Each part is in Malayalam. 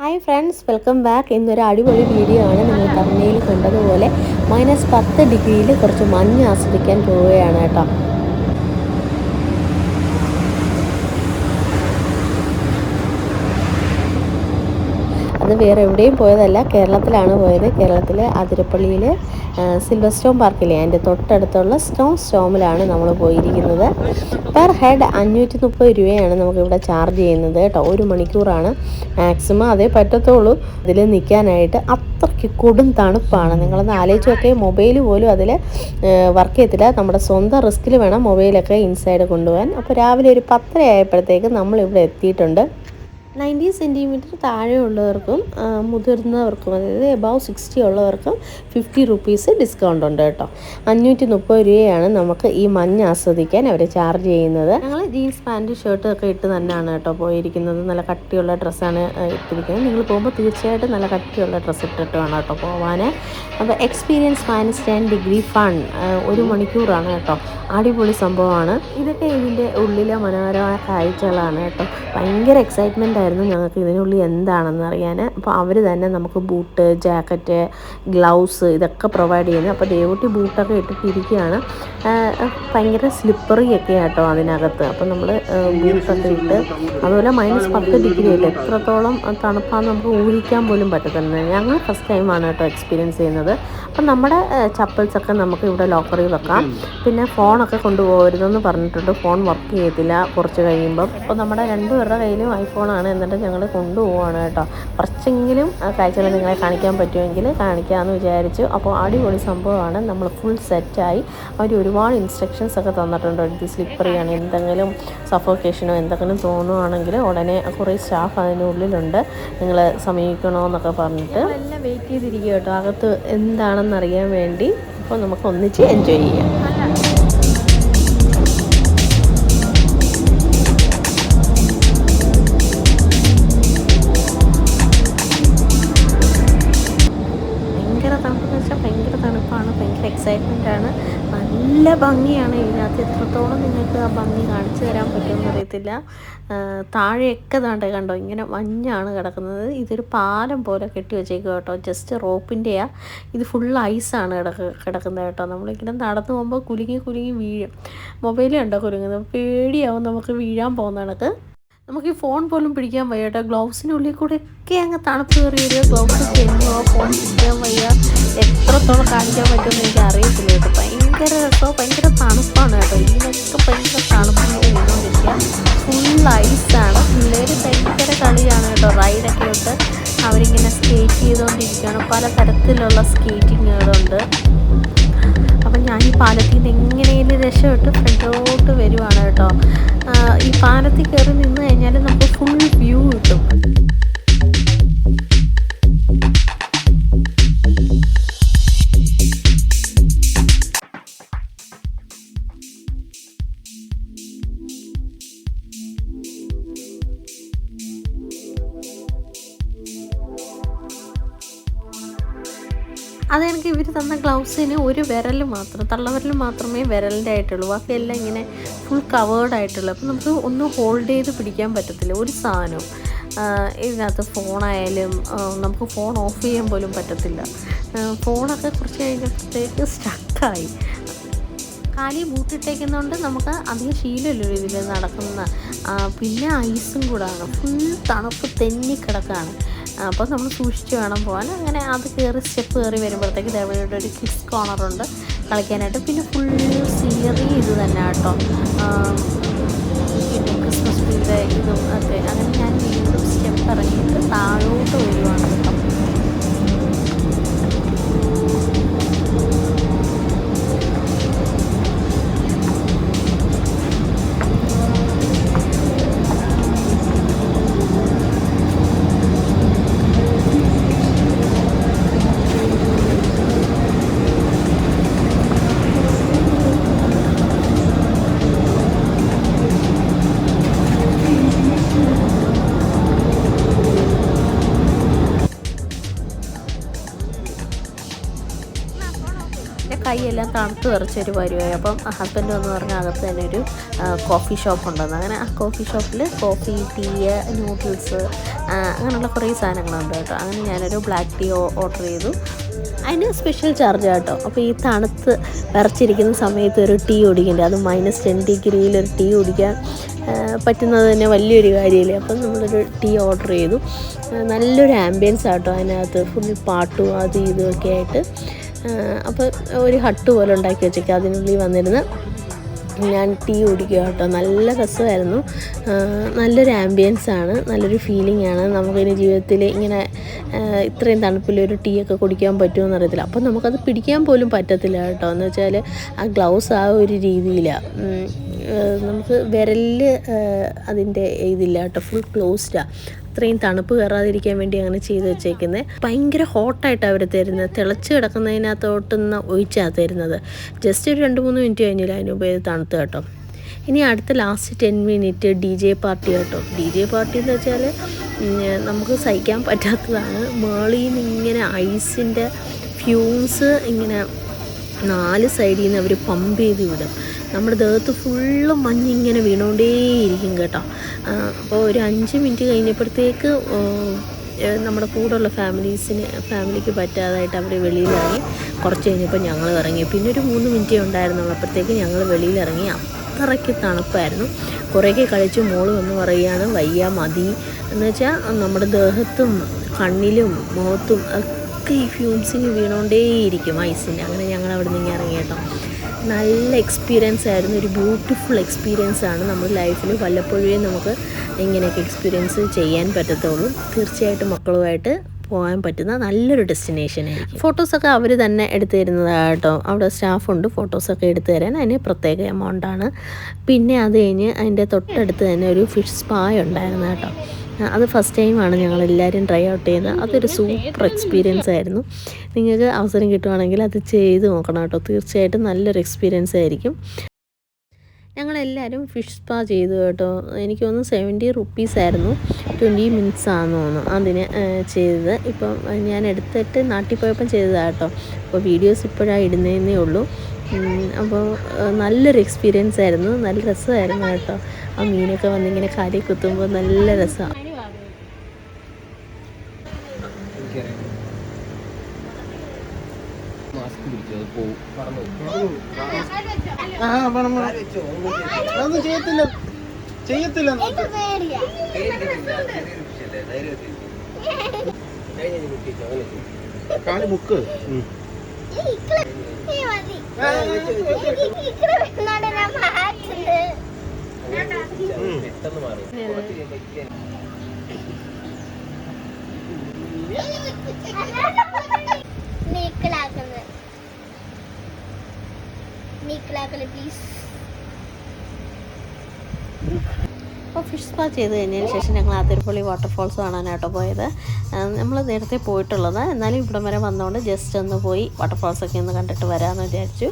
Hi friends, welcome back. ഇന്നൊരു അടിപൊളി വീഡിയോ ആണ്. നിങ്ങൾ തമിഴിൽ കണ്ടതുപോലെ -10 ഡിഗ്രിയിൽ കുറച്ച് മഞ്ഞ് ആസ്വദിക്കാൻ പോവുകയാണ് കേട്ടോ. അത് വേറെ എവിടെയും പോയതല്ല, കേരളത്തിലാണ് പോയത്. കേരളത്തിലെ അതിരപ്പള്ളിയിൽ സിൽവർ സ്റ്റോം പാർക്കില്ലേ, അതിൻ്റെ തൊട്ടടുത്തുള്ള സ്റ്റോമിലാണ് നമ്മൾ പോയിരിക്കുന്നത്. പെർ ഹെഡ് 530 രൂപയാണ് നമുക്കിവിടെ ചാർജ് ചെയ്യുന്നത് കേട്ടോ. 1 മണിക്കൂറാണ് മാക്സിമം അതേ പറ്റത്തുള്ളൂ അതിൽ നിൽക്കാനായിട്ട്. അത്രയ്ക്ക് കൊടും തണുപ്പാണ്. നിങ്ങളൊന്ന് ആലോചിച്ചൊക്കെ, മൊബൈൽ പോലും അതിൽ വർക്ക് ചെയ്യത്തില്ല. നമ്മുടെ സ്വന്തം റിസ്കിൽ വേണം മൊബൈലൊക്കെ ഇൻസൈഡ് കൊണ്ടുപോകാൻ. അപ്പോൾ രാവിലെ ഒരു 10 ആയപ്പോഴത്തേക്ക് നമ്മളിവിടെ എത്തിയിട്ടുണ്ട്. 90 സെൻറ്റിമീറ്റർ താഴെയുള്ളവർക്കും മുതിർന്നവർക്കും, അതായത് എബവ് 60 ഉള്ളവർക്കും 50 റുപ്പീസ് ഡിസ്കൗണ്ട് ഉണ്ട് കേട്ടോ. 530 രൂപയാണ് നമുക്ക് ഈ മഞ്ഞ് ആസ്വദിക്കാൻ അവർ ചാർജ് ചെയ്യുന്നത്. ഞങ്ങൾ ജീൻസ് പാൻറ്റ് ഷർട്ടൊക്കെ ഇട്ട് തന്നെയാണ് കേട്ടോ പോയിരിക്കുന്നത്. നല്ല കട്ടിയുള്ള ഡ്രസ്സാണ് ഇട്ടിരിക്കുന്നത്. നിങ്ങൾ പോകുമ്പോൾ തീർച്ചയായിട്ടും നല്ല കട്ടിയുള്ള ഡ്രസ്സ് ഇട്ടിട്ട് വേണം കേട്ടോ പോകാൻ. അപ്പോൾ എക്സ്പീരിയൻസ് -10 ഡിഗ്രി ഫൺ 1 മണിക്കൂറാണ് കേട്ടോ. അടിപൊളി സംഭവമാണ്. ഇതൊക്കെ ഇതിൻ്റെ ഉള്ളിലെ മനോഹരമായ കാഴ്ചകളാണ് കേട്ടോ. ഭയങ്കര എക്സൈറ്റ്മെൻ്റ് ആയിരുന്നു ഞങ്ങൾക്ക് ഇതിനുള്ളിൽ എന്താണെന്ന് അറിയാൻ. അപ്പോൾ അവർ തന്നെ നമുക്ക് ബൂട്ട്, ജാക്കറ്റ്, ഗ്ലൗസ് ഇതൊക്കെ പ്രൊവൈഡ് ചെയ്യുന്നത്. അപ്പോൾ ദേവൂട്ടി ബൂട്ടൊക്കെ ഇട്ടിട്ടിരിക്കുകയാണ്. ഭയങ്കര സ്ലിപ്പറി ഒക്കെ ആട്ടോ അതിനകത്ത്. അപ്പോൾ നമ്മൾ ബൂട്ടൊക്കെ ഇട്ട്, അതുപോലെ -10 ഡിഗ്രി അല്ലേ, എത്രത്തോളം തണുപ്പാന്ന് നമുക്ക് ഊഹിക്കാൻ പോലും പറ്റത്തില്ല. ഞങ്ങൾ ഫസ്റ്റ് ടൈമാണ് കേട്ടോ എക്സ്പീരിയൻസ് ചെയ്യുന്നത്. അപ്പം നമ്മുടെ ചപ്പൽസൊക്കെ നമുക്ക് ഇവിടെ ലോക്കറിൽ വെക്കാം. പിന്നെ ഫോണൊക്കെ കൊണ്ടുപോകരുതെന്ന് പറഞ്ഞിട്ടുണ്ട്. ഫോൺ വർക്ക് ചെയ്യത്തില്ല കുറച്ച് കഴിയുമ്പം. അപ്പോൾ നമ്മുടെ 2 പേരുടെ കയ്യിലും ഐഫോണാണ്. എന്നിട്ട് ഞങ്ങൾ കൊണ്ടുപോവാണ് കേട്ടോ. കുറച്ചെങ്കിലും കാഴ്ചകൾ നിങ്ങളെ കാണിക്കാൻ പറ്റുമെങ്കിൽ കാണിക്കാമെന്ന് വിചാരിച്ചു. അപ്പോൾ അടിപൊളി സംഭവമാണ്. നമ്മൾ ഫുൾ സെറ്റായി. അവർ ഒരുപാട് ഇൻസ്ട്രക്ഷൻസ് ഒക്കെ തന്നിട്ടുണ്ട്. ഇത് സ്ലിപ്പറിയാണ്, എന്തെങ്കിലും സഫോക്കേഷനോ എന്തെങ്കിലും തോന്നുവാണെങ്കിൽ ഉടനെ കുറേ സ്റ്റാഫ് അതിനുള്ളിലുണ്ട്, നിങ്ങൾ സമീപിക്കണമെന്നൊക്കെ പറഞ്ഞിട്ട്. എല്ലാം വെയിറ്റ് ചെയ്തിരിക്കുക കേട്ടോ അകത്ത് എന്താണെന്നറിയാൻ വേണ്ടി. അപ്പോൾ നമുക്ക് ഒന്നിച്ച് എൻജോയ് ചെയ്യാം. ഭയങ്കര തണുപ്പാണ്, ഭയങ്കര എക്സൈറ്റ്മെൻറ്റാണ്, നല്ല ഭംഗിയാണ് ഇതിനകത്ത്. എത്രത്തോളം നിങ്ങൾക്ക് ആ ഭംഗി കാണിച്ചു തരാൻ പറ്റുമെന്ന് അറിയത്തില്ല. താഴെയൊക്കെ കണ്ടോ ഇങ്ങനെ മഞ്ഞാണ് കിടക്കുന്നത്. ഇതൊരു പാലം പോലെ കെട്ടി വെച്ചേക്കുക കേട്ടോ. ജസ്റ്റ് റോപ്പിൻ്റെയാ. ഇത് ഫുൾ ഐസാണ് കിടക്കുന്നത് കേട്ടോ. നമ്മളിങ്ങനെ നടന്നു പോകുമ്പോൾ കുലുങ്ങി വീഴും. മൊബൈൽ കണ്ടോ കുലുങ്ങുന്നത്, പേടിയാവും നമുക്ക് വീഴാൻ പോകുന്ന കണക്ക്. നമുക്ക് ഈ ഫോൺ പോലും പിടിക്കാൻ വയ്യ കേട്ടോ. ഗ്ലൗസിനുള്ളിൽ കൂടെ ഒക്കെ അങ്ങ് തണുപ്പ് കയറി വരിക. ഗ്ലൗസ് തെന്നുക, ഫോൺ പിടിക്കാൻ വയ്യ. എത്രത്തോളം കാണിക്കാൻ പറ്റുമെന്ന് എനിക്ക് അറിയത്തില്ല കേട്ടോ. ഭയങ്കര രസമോ, ഭയങ്കര തണുപ്പാണ് കേട്ടോ. ഇതിനൊക്കെ ഭയങ്കര തണുപ്പിൻ്റെ വീണോണ്ടിരിക്കുക. ഫുൾ ഐസാണ്. പിള്ളേർ ഭയങ്കര കളിയാണ് കേട്ടോ. റൈഡൊക്കെ ഉണ്ട്. അവരിങ്ങനെ സ്കേറ്റ് ചെയ്തുകൊണ്ടിരിക്കുകയാണ്. പല തരത്തിലുള്ള സ്കേറ്റിങ്ങുകളുണ്ട്. അപ്പം ഞാൻ ഈ പാലത്തിൽ നിന്ന് എങ്ങനെയും രക്ഷപ്പെട്ട് ഫ്രണ്ടോട്ട് വരുവാണ് കേട്ടോ. ഈ പാലത്തിൽ കയറി നിന്ന് കഴിഞ്ഞാൽ നമുക്ക് ഫുൾ വ്യൂ കിട്ടും. അതെനിക്ക് ഇവർ തന്ന ഗ്ലൗസിന് ഒരു വിരൽ മാത്രം, തള്ളവിരൽ മാത്രമേ വിരലിൻ്റെ ആയിട്ടുള്ളൂ. ബാക്കിയെല്ലാം ഇങ്ങനെ ഫുൾ കവേർഡ് ആയിട്ടുള്ളൂ. അപ്പോൾ നമുക്ക് ഒന്ന് ഹോൾഡ് ചെയ്ത് പിടിക്കാൻ പറ്റത്തില്ല ഒരു സാധനവും. ഇതിനകത്ത് ഫോണായാലും നമുക്ക് ഫോൺ ഓഫ് ചെയ്യാൻ പോലും പറ്റത്തില്ല. ഫോണൊക്കെ കുറച്ച് കഴിഞ്ഞപ്പോഴത്തേക്ക് സ്റ്റക്കായി. കാലി ബൂട്ടിട്ടേക്കുന്നതുകൊണ്ട് നമുക്ക് അധികം ശീലമല്ലോ ഇതിൽ നടക്കുന്ന. പിന്നെ ഐസും കൂടാണ്, ഫുൾ തണുപ്പ് തെന്നിക്കിടക്കാണ്. അപ്പോൾ നമ്മൾ സൂക്ഷിച്ച് വേണം പോകാൻ. അങ്ങനെ അത് സ്റ്റെപ്പ് കയറി വരുമ്പോഴത്തേക്ക് ഇവിടെ ഒരു കിഡ്സ് കോർണറുണ്ട് കളിക്കാനായിട്ട്. പിന്നെ ഫുൾ സീനറി ഇത് തന്നെ കേട്ടോ. പിന്നെ ക്രിസ്മസ് ട്രീയുടെ ഇതും ഒക്കെ. അങ്ങനെ ഞാൻ വീണ്ടും സ്റ്റെപ്പ് ഇറങ്ങിയിട്ട് താഴോട്ട് വരുവാണ് കേട്ടോ. കൈയെല്ലാം തണുത്ത് വിറച്ചൊരു പരിവായി. അപ്പം ഹസ്ബൻഡ് വന്ന് പറഞ്ഞാൽ അകത്ത് തന്നെ ഒരു കോഫി ഷോപ്പ് ഉണ്ടെന്ന്. അങ്ങനെ ആ കോഫി ഷോപ്പിൽ കോഫി, ടീ, നൂഡിൽസ്, അങ്ങനെയുള്ള കുറേ സാധനങ്ങളുണ്ട് കേട്ടോ. അങ്ങനെ ഞാനൊരു ബ്ലാക്ക് ടീ ഓർഡർ ചെയ്തു. അതിന് സ്പെഷ്യൽ ചാർജ് കേട്ടോ. അപ്പോൾ ഈ തണുത്ത് വിറച്ചിരിക്കുന്ന സമയത്ത് ഒരു ടീ കുടിക്കണ്ടേ, അത് -10 ഡിഗ്രിയിലൊരു ടീ കുടിക്കാൻ പറ്റുന്നത് തന്നെ വലിയൊരു കാര്യമില്ലേ. അപ്പം നമ്മളൊരു ടീ ഓർഡർ ചെയ്തു. നല്ലൊരു ആംബിയൻസ് ആട്ടോ അതിനകത്ത്, ഫുൾ പാട്ടും അതും ഇതുമൊക്കെ ആയിട്ട്. അപ്പോൾ ഒരു ഹട്ട് പോലെ ഉണ്ടാക്കി വെച്ചേക്കാം. അതിനുള്ളിൽ വന്നിരുന്ന് ഞാൻ ടീ കുടിക്കുക കേട്ടോ. നല്ല രസമായിരുന്നു. നല്ലൊരു ആംബിയൻസാണ്, നല്ലൊരു ഫീലിംഗ് ആണ്. നമുക്കിനി ജീവിതത്തിൽ ഇങ്ങനെ ഇത്രയും തണുപ്പിലൊരു ടീ ഒക്കെ കുടിക്കാൻ പറ്റുമെന്ന് അറിയത്തില്ല. അപ്പം നമുക്കത് പിടിക്കാൻ പോലും പറ്റത്തില്ല കേട്ടോ. എന്ന് വെച്ചാൽ ആ ഗ്ലൗസ് ആ ഒരു രീതിയിലാണ്, നമുക്ക് വിരലിൽ അതിൻ്റെ ഇതില്ല കേട്ടോ, ഫുൾ ക്ലോസ്ഡാണ്. അത്രയും തണുപ്പ് കയറാതിരിക്കാൻ വേണ്ടി അങ്ങനെ ചെയ്ത് വെച്ചേക്കുന്നത്. ഭയങ്കര ഹോട്ടായിട്ടാണ് അവർ തരുന്നത്. തിളച്ച് കിടക്കുന്നതിനകത്തോട്ടുന്ന ഒഴിച്ചാണ് തരുന്നത്. ജസ്റ്റ് ഒരു 2-3 മിനിറ്റ് കഴിഞ്ഞില്ല, അതിന് ഉപയോഗം തണുത്ത് കേട്ടോ. ഇനി അടുത്ത ലാസ്റ്റ് 10 മിനിറ്റ് DJ പാർട്ടി കേട്ടോ. DJ പാർട്ടി എന്ന് വെച്ചാൽ നമുക്ക് സഹിക്കാൻ പറ്റാത്തതാണ്. മേളിൽ നിന്ന് ഇങ്ങനെ ഐസിൻ്റെ ഫ്യൂംസ് ഇങ്ങനെ 4 സൈഡിൽ നിന്ന് അവർ പമ്പ് ചെയ്ത് വിടും. നമ്മുടെ ദേഹത്ത് ഫുള്ളും മഞ്ഞിങ്ങനെ വീണുകൊണ്ടേയിരിക്കും കേട്ടോ. അപ്പോൾ ഒരു 5 മിനിറ്റ് കഴിഞ്ഞപ്പോഴത്തേക്ക് നമ്മുടെ കൂടെയുള്ള ഫാമിലിക്ക് പറ്റാതായിട്ട് അവർ വെളിയിലിറങ്ങി. കുറച്ച് കഴിഞ്ഞപ്പോൾ ഞങ്ങൾ ഇറങ്ങി. പിന്നെ ഒരു 3 മിനിറ്റേ ഉണ്ടായിരുന്നുള്ളൂ. അപ്പോഴത്തേക്ക് ഞങ്ങൾ വെളിയിലിറങ്ങി. അത്രയ്ക്ക് തണുപ്പായിരുന്നു. കുറേയൊക്കെ കളിച്ച് മോള് വന്ന് പറയുകയാണ് വയ്യ മതി എന്ന് വെച്ചാൽ നമ്മുടെ ദേഹത്തും കണ്ണിലും മുഖത്തും ഒക്കെ ഈ ഫ്യൂംസിങ് വീണുകൊണ്ടേയിരിക്കും ഐസിൻ്റെ. അങ്ങനെ ഞങ്ങൾ അവിടെ നിന്ന് ഇറങ്ങി കേട്ടോ. നല്ല എക്സ്പീരിയൻസ് ആയിരുന്നു. ഒരു ബ്യൂട്ടിഫുൾ എക്സ്പീരിയൻസ് ആണ്. നമ്മുടെ ലൈഫിൽ വല്ലപ്പോഴേ നമുക്ക് ഇങ്ങനെയൊക്കെ എക്സ്പീരിയൻസ് ചെയ്യാൻ പറ്റത്തുള്ളൂ. തീർച്ചയായിട്ടും മക്കളുമായിട്ട് പോകാൻ പറ്റുന്ന നല്ലൊരു ഡെസ്റ്റിനേഷൻ ആയിരിക്കും. ഫോട്ടോസൊക്കെ അവർ തന്നെ എടുത്തു തരുന്നതാണ് കേട്ടോ. അവിടെ സ്റ്റാഫുണ്ട് ഫോട്ടോസൊക്കെ എടുത്തു തരാൻ. അതിന് പ്രത്യേക എമൗണ്ടാണ്. പിന്നെ അത് കഴിഞ്ഞ് അതിൻ്റെ തൊട്ടടുത്ത് തന്നെ ഒരു ഫിഷ് സ്പാ ഉണ്ടായിരുന്നു കേട്ടോ. അത് ഫസ്റ്റ് ടൈമാണ് ഞങ്ങളെല്ലാവരും ട്രൈ ഔട്ട് ചെയ്യുന്നത്. അതൊരു സൂപ്പർ എക്സ്പീരിയൻസ് ആയിരുന്നു. നിങ്ങൾക്ക് അവസരം കിട്ടുവാണെങ്കിൽ അത് ചെയ്ത് നോക്കണം കേട്ടോ. തീർച്ചയായിട്ടും നല്ലൊരു എക്സ്പീരിയൻസ് ആയിരിക്കും. ഞങ്ങളെല്ലാവരും ഫിഷ് സ്പാ ചെയ്തു കേട്ടോ. എനിക്ക് തോന്നുന്നു 70 റുപ്പീസായിരുന്നു. 20 മിനിറ്റ്സ് ആണെന്ന് തോന്നുന്നു അതിന് ചെയ്തത്. ഇപ്പം ഞാൻ എടുത്തിട്ട് നാട്ടിൽ പോയപ്പം ചെയ്തതാണ് കേട്ടോ. അപ്പോൾ വീഡിയോസ് ഇപ്പോഴാണ് ഇടുന്നതേ ഉള്ളൂ. അപ്പോൾ നല്ലൊരു എക്സ്പീരിയൻസ് ആയിരുന്നു. നല്ല രസമായിരുന്നു കേട്ടോ. ആ മീനൊക്കെ വന്നിങ്ങനെ കാലിൽ കുത്തുമ്പോൾ നല്ല രസമാണ്. ചെയ്യത്തില്ല കാല് മുക്ക്. അപ്പോൾ ഫിഷ് സ്പാ ചെയ്ത് കഴിഞ്ഞതിന് ശേഷം ഞങ്ങൾ അതിരപ്പള്ളി വാട്ടർഫാൾസ് കാണാനായിട്ടോ പോയത്. നമ്മൾ നേരത്തെ പോയിട്ടുള്ളത്, എന്നാലും ഇവിടം വരെ വന്നതുകൊണ്ട് ജസ്റ്റ് ഒന്ന് പോയി വാട്ടർഫാൾസൊക്കെ ഒന്ന് കണ്ടിട്ട് വരാമെന്ന് വിചാരിച്ചു.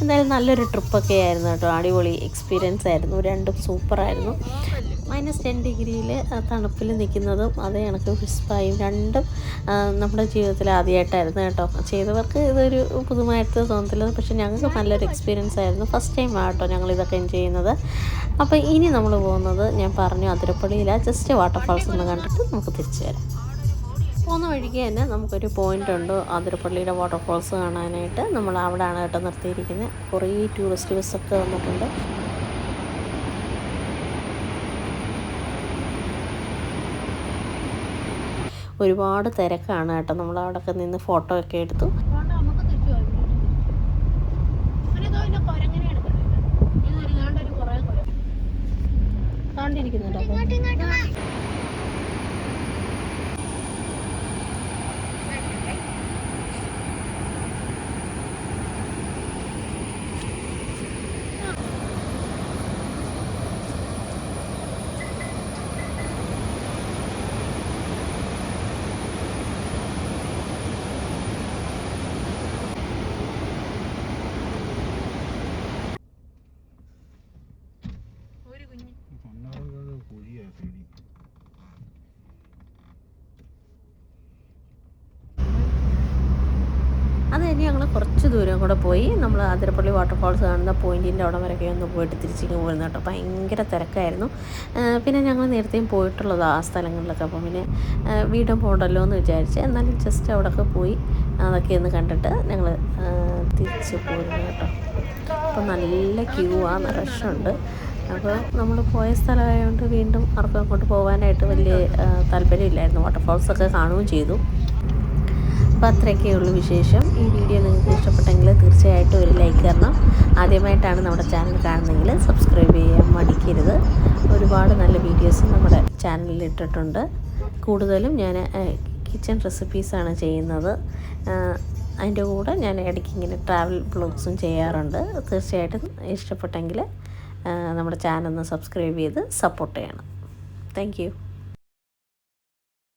എന്തായാലും നല്ലൊരു ട്രിപ്പൊക്കെ ആയിരുന്നു കേട്ടോ. അടിപൊളി എക്സ്പീരിയൻസ് ആയിരുന്നു. രണ്ടും സൂപ്പറായിരുന്നു. -10 ഡിഗ്രിയിൽ തണുപ്പിൽ നിൽക്കുന്നതും അതേ കണക്ക് ഫിഷ് സ്പായും രണ്ടും നമ്മുടെ ജീവിതത്തിൽ ആദ്യമായിട്ടായിരുന്നു കേട്ടോ. ചെയ്തവർക്ക് ഇതൊരു പുതുമായിട്ട് തോന്നത്തില്ല, പക്ഷേ ഞങ്ങൾക്ക് നല്ലൊരു എക്സ്പീരിയൻസ് ആയിരുന്നു. ഫസ്റ്റ് ടൈം ആട്ടോ ഞങ്ങളിതൊക്കെ ചെയ്യുന്നത്. അപ്പോൾ ഇനി നമ്മൾ പോകുന്നത് ഞാൻ പറഞ്ഞു അതിരപ്പള്ളിയിലാണ്. ജസ്റ്റ് വാട്ടർഫാൾസ് ഒന്ന് കണ്ടിട്ട് നമുക്ക് തിരിച്ചു വരാം. പോകുന്ന വഴിക്ക് തന്നെ നമുക്കൊരു പോയിൻ്റ് ഉണ്ട് അതിരപ്പള്ളിയുടെ വാട്ടർഫാൾസ് കാണാനായിട്ട്. നമ്മൾ അവിടെയാണ് കേട്ടോ നിർത്തിയിരിക്കുന്നത്. കുറേ ടൂറിസ്റ്റ് ബസ്സൊക്കെ വന്നിട്ടുണ്ട്. ഒരുപാട് തിരക്കാണ് കേട്ടോ. നമ്മൾ അവിടെയൊക്കെ നിന്ന് ഫോട്ടോ ഒക്കെ എടുത്തു. കണ്ടിരിക്കുന്നുണ്ടോ? കഴിഞ്ഞ് ഞങ്ങൾ കുറച്ച് ദൂരം കൂടെ പോയി. നമ്മൾ അതിരപ്പള്ളി വാട്ടർഫാൾസ് കാണുന്ന പോയിൻറ്റിൻ്റെ അവിടെ വരെയൊക്കെ ഒന്ന് പോയിട്ട് തിരിച്ചിങ്ങ് പോരുന്നു കേട്ടോ. ഭയങ്കര തിരക്കായിരുന്നു. പിന്നെ ഞങ്ങൾ നേരത്തെയും പോയിട്ടുള്ളത് ആ സ്ഥലങ്ങളിലൊക്കെ. അപ്പം പിന്നെ വീണ്ടും പോകണ്ടല്ലോ എന്ന് വിചാരിച്ച് എന്നാലും ജസ്റ്റ് അവിടെയൊക്കെ പോയി അതൊക്കെ ഒന്ന് കണ്ടിട്ട് ഞങ്ങൾ തിരിച്ച് പോരുന്നു കേട്ടോ. അപ്പോൾ നല്ല ക്യൂ ആണ്, റഷുണ്ട്. അപ്പോൾ നമ്മൾ പോയ സ്ഥലമായതുകൊണ്ട് വീണ്ടും ആർക്കും അങ്ങോട്ട് പോകാനായിട്ട് വലിയ താല്പര്യമില്ലായിരുന്നു. വാട്ടർഫാൾസൊക്കെ കാണുകയും ചെയ്തു. അപ്പോൾ അത്രയൊക്കെ ഉള്ളൂ വിശേഷം. ഈ വീഡിയോ നിങ്ങൾക്ക് ഇഷ്ടപ്പെട്ടെങ്കിൽ തീർച്ചയായിട്ടും ഒരു ലൈക്ക് തരണം. ആദ്യമായിട്ടാണ് നമ്മുടെ ചാനൽ കാണുന്നതെങ്കിൽ സബ്സ്ക്രൈബ് ചെയ്യാൻ മടിക്കരുത്. ഒരുപാട് നല്ല വീഡിയോസ് നമ്മുടെ ചാനലിൽ ഇട്ടിട്ടുണ്ട്. കൂടുതലും ഞാൻ കിച്ചൺ റെസിപ്പീസാണ് ചെയ്യുന്നത്. അതിൻ്റെ കൂടെ ഞാൻ ഇടയ്ക്ക് ഇങ്ങനെ ട്രാവൽ വ്ളോഗ്സും ചെയ്യാറുണ്ട്. തീർച്ചയായിട്ടും ഇഷ്ടപ്പെട്ടെങ്കിൽ നമ്മുടെ ചാനൽ ഒന്ന് സബ്സ്ക്രൈബ് ചെയ്ത് സപ്പോർട്ട് ചെയ്യണം. Thank you.